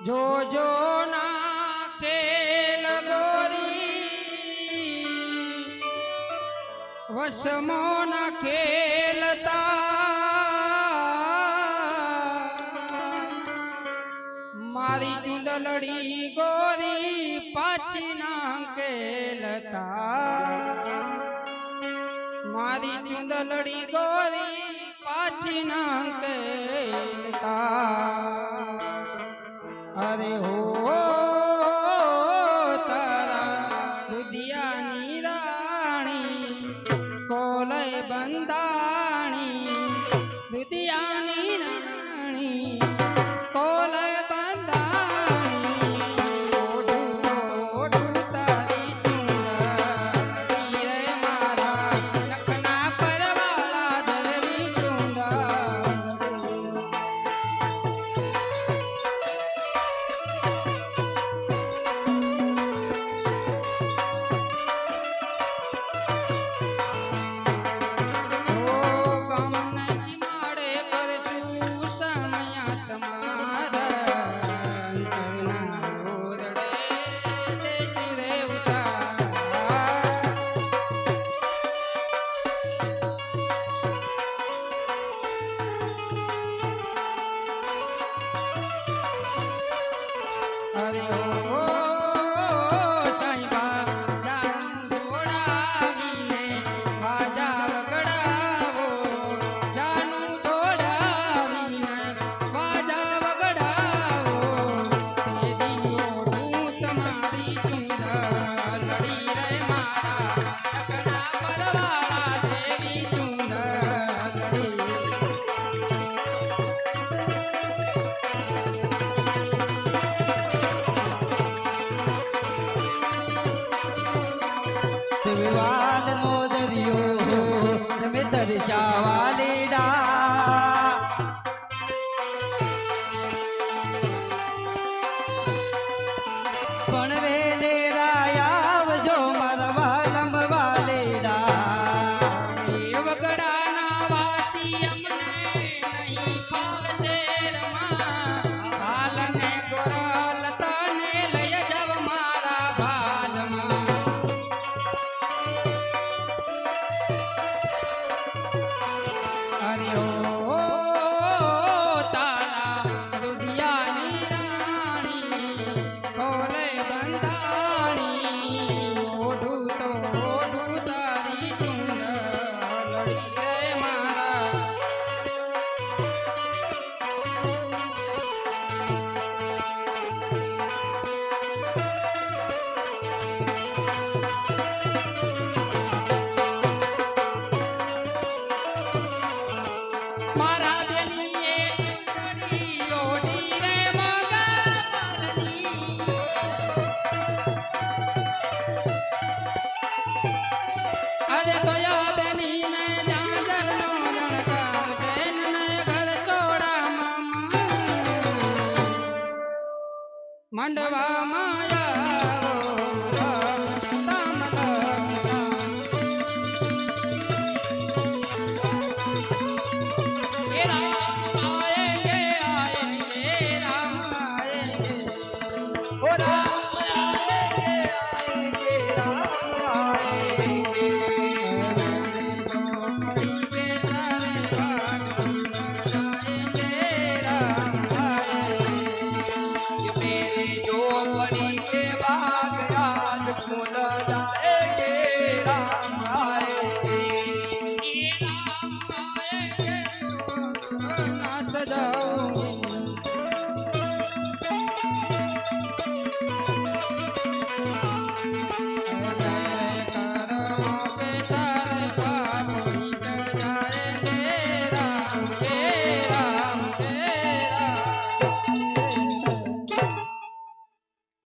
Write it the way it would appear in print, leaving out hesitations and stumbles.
जो जो ना खेल गोरी वसमो न खेलता मारी चुंदलड़ी गोरी पाछी ना खेलता मारी चुंदलड़ी गोरी पाछी ना खेलता अरे हो तारा दुधिया राणी कोलय बंदाणी दुधिया राणी कोलय बंदाणी ओढू ओढू तारी चुंदड़ी रे मारा लखना परवाला धरी चुंदड़ी अरे ओ साईबा जानू जोड़ावीने बाजा वगड़ावो जानू जोड़ावीने बाजा वगड़ावो तेरी ओढू तमारी चुंदड़ी रे मारा लखना परवाला तेरी चुंदड़ी विवाद नो दरियो में दर्शावालेडा पण वेले रायावजो मरवा लंबवालेडा वगड़ा ना वासी अमने नहीं फावसे रमा भालने गोरल तने लय जब मारा भालमा अरे ओ तारा दुधिया राणी कोले बंदाणी ओढू तो ओढू तारी चुंदड़ी रे मारा मारा बेलिए चुंदड़ी ओढी रे मगा पालनी अरे तोया बेनी ने जांजर नो जणकार बेन ने घर छोड़ा मंडवा माया ओ राम आएंगे राम आएंगे मेरे झोपड़ी के बाग याद खुल जाएंगे राम आएंगे